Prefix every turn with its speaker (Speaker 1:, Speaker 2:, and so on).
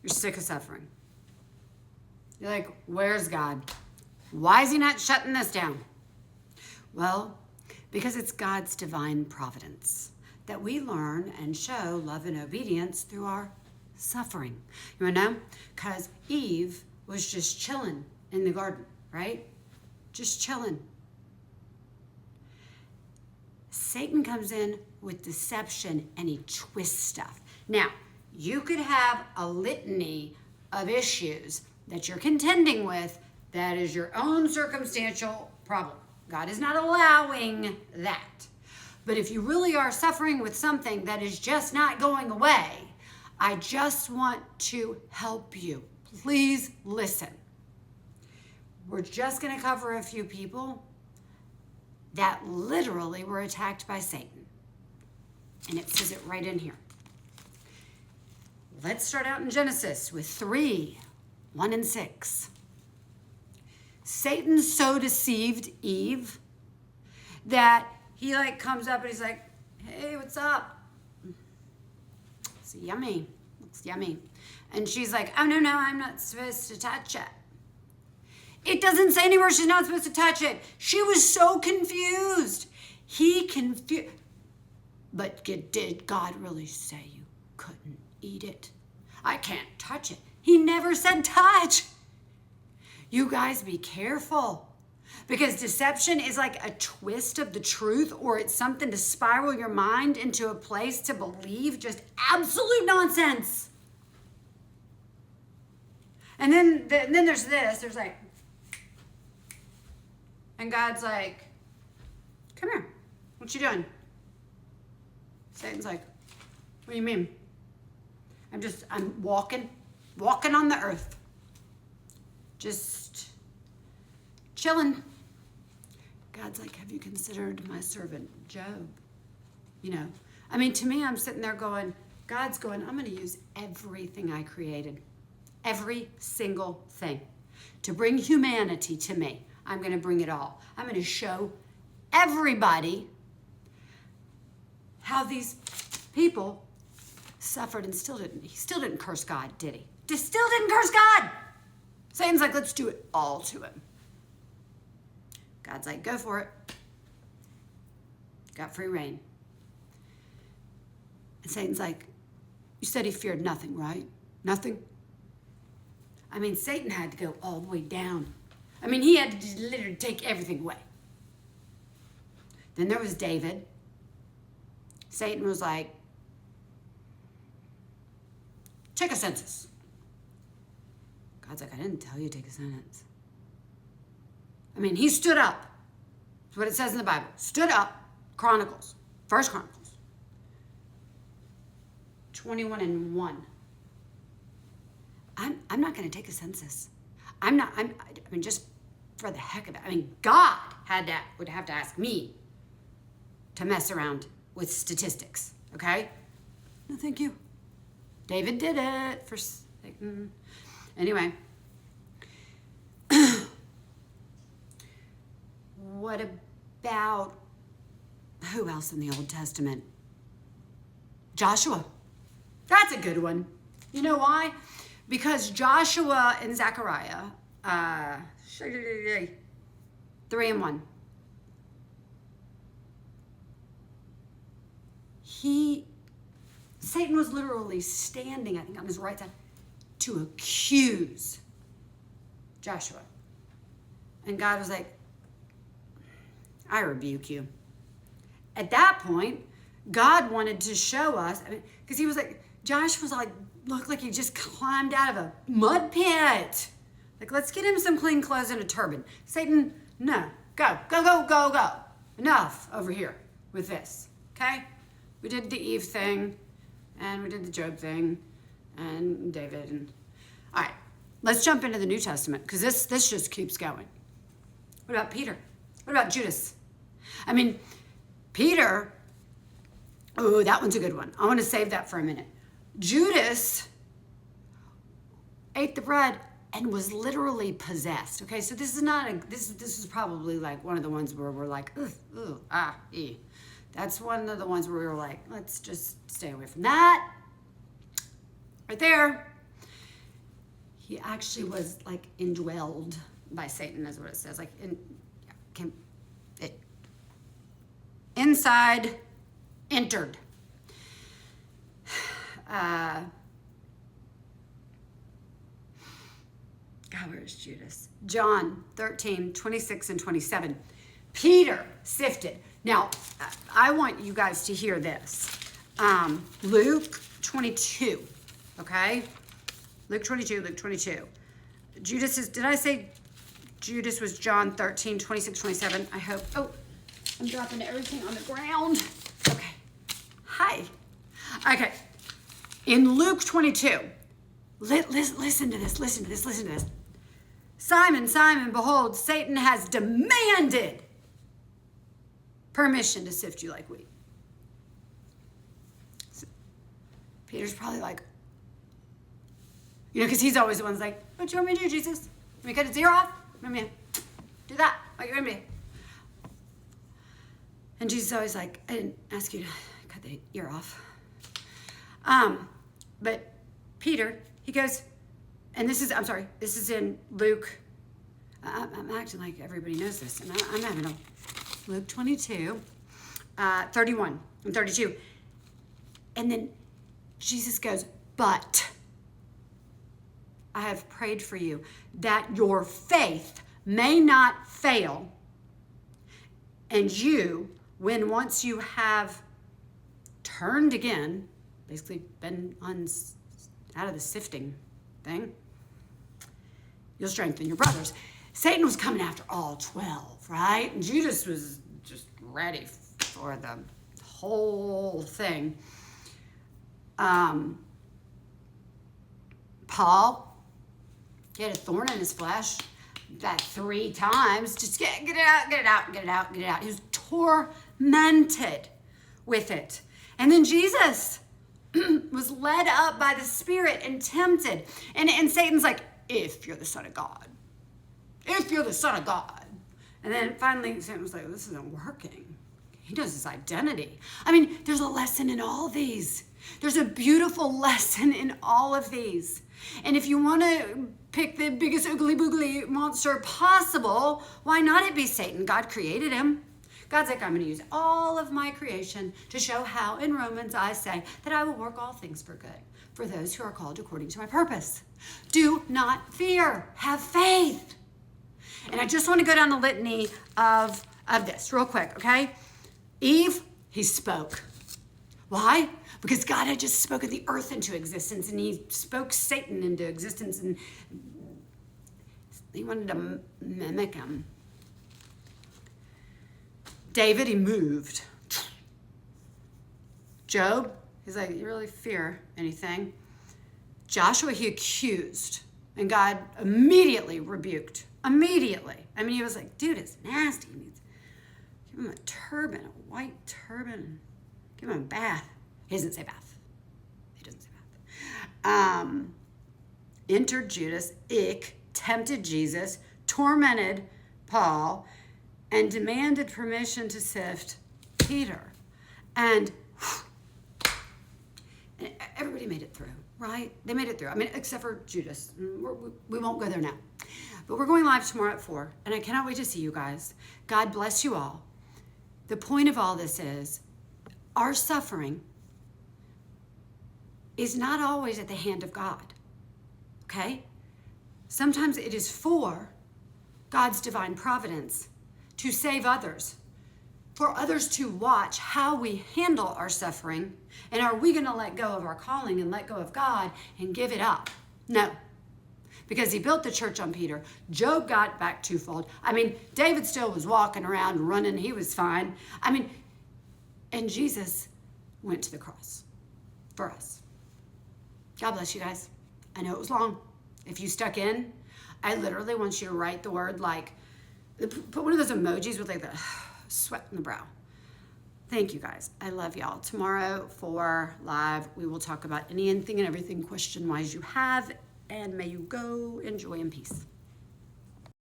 Speaker 1: You're sick of suffering. You're like, where's God? Why is he not shutting this down? Well, because it's God's divine providence that we learn and show love and obedience through our suffering. You want to know? Because Eve was just chilling in the garden, right? Just chilling. Satan comes in with deception and he twists stuff. Now, you could have a litany of issues that you're contending with that is your own circumstantial problem. God is not allowing that. But if you really are suffering with something that is just not going away, I just want to help you. Please listen. We're just going to cover a few people that literally were attacked by Satan. And it says it right in here. Let's start out in Genesis with 3, 1 and 6. Satan so deceived Eve that he comes up and he's like, hey, what's up? It's yummy. Looks yummy. And she's like, oh, no, I'm not supposed to touch it. It doesn't say anywhere she's not supposed to touch it. She was so confused. But did God really say you couldn't eat it? I can't touch it. He never said touch. You guys be careful. Because deception is like a twist of the truth, or it's something to spiral your mind into a place to believe just absolute nonsense. And then there's this. There's like, and God's like, come here. What you doing? Satan's like, what do you mean? I'm walking on the earth. Just chilling. God's like, have you considered my servant Job? To me, I'm sitting there going, God's going, I'm going to use everything I created. Every single thing. To bring humanity to me. I'm going to bring it all. I'm going to show everybody how these people suffered and he still didn't curse God, did he? Still didn't curse God. Satan's like, let's do it all to him. God's like, go for it. Got free reign. And Satan's like, you said he feared nothing, right? Nothing? Satan had to go all the way down. He had to just literally take everything away. Then there was David. Satan was like, take a census. God's like, I didn't tell you to take a census. He stood up. That's what it says in the Bible. Stood up. Chronicles. 1 Chronicles. 21 and 1. I'm not going to take a census. Just for the heck of it. God would have to ask me to mess around with statistics. Okay? No, thank you. David did it for Satan. Anyway. What about, who else in the Old Testament? Joshua. That's a good one. You know why? Because Joshua and Zachariah, 3 and 1. Satan was literally standing, I think, on his right side to accuse Joshua. And God was like, I rebuke you. At that point, God wanted to show us, because he was like, Josh was like, looked like he just climbed out of a mud pit. Like, let's get him some clean clothes and a turban. Satan, no, go. Enough over here with this, okay? We did the Eve thing, and we did the Job thing, and David, and all right. Let's jump into the New Testament, because this just keeps going. What about Peter? What about Judas? Peter, oh, that one's a good one. I want to save that for a minute. Judas ate the bread and was literally possessed. Okay, so this is not this is probably like one of the ones where we're like, That's one of the ones where we were like, let's just stay away from that. Right there. he actually was like indwelled by Satan, is what it says. Like inside, entered. God, where is Judas? John 13, 26 and 27. Peter sifted. Now, I want you guys to hear this. Luke 22, okay? Luke 22. Judas is, did I say Judas was John 13, 26, 27? I hope. Oh, I'm dropping everything on the ground. Okay. Hi. Okay. In Luke 22, listen to this. Simon, Simon, behold, Satan has demanded permission to sift you like wheat. So Peter's probably like, because he's always the one's like, what do you want me to do, Jesus? Let me cut his ear off? Let me do that. What you want me to do? And Jesus is always like, I didn't ask you to cut the ear off. But Peter, he goes, and this is in Luke. I'm acting like everybody knows this, and I'm having a Luke 22, 31 and 32. And then Jesus goes, but I have prayed for you that your faith may not fail, and you, when once you have turned again, basically been out of the sifting thing, you'll strengthen your brothers. Satan was coming after all 12, right? And Judas was just ready for the whole thing. Paul, he had a thorn in his flesh that 3 times. Just get it out. He was tormented with it. And then Jesus was led up by the Spirit and tempted. And Satan's like, if you're the Son of God. If you're the Son of God. And then finally Satan was like, this isn't working. He knows his identity. I mean, there's a lesson in all these. There's a beautiful lesson in all of these. And if you want to pick the biggest oogly boogly monster possible, why not it be Satan? God created him. God's like, I'm going to use all of my creation to show how in Romans I say that I will work all things for good for those who are called according to my purpose. Do not fear. Have faith. And I just want to go down the litany of this real quick, okay? Eve, he spoke. Why? Because God had just spoken the earth into existence, and he spoke Satan into existence, and he wanted to mimic him. David, he moved. Job, he's like, you really fear anything? Joshua, he accused, and God immediately rebuked. Immediately. I mean, he was like, dude, it's nasty. Give him a turban, a white turban. Give him a bath. He doesn't say bath. Entered Judas, tempted Jesus, tormented Paul, and demanded permission to sift Peter. And everybody made it through, right? They made it through. I mean, except for Judas. We won't go there now. But we're going live tomorrow at 4, and I cannot wait to see you guys. God bless you all. The point of all this is our suffering is not always at the hand of God, okay? Sometimes it is for God's divine providence to save others, for others to watch how we handle our suffering, and are we going to let go of our calling and let go of God and give it up? No. Because he built the church on Peter. Job got back twofold. I mean, David still was walking around running. He was fine. I mean, and Jesus went to the cross for us. God bless you guys. I know it was long. If you stuck in, I literally want you to write the word like, put one of those emojis with like the sweat in the brow. Thank you guys. I love y'all. Tomorrow for live, we will talk about anything and everything question-wise you have. And may you go enjoy in peace.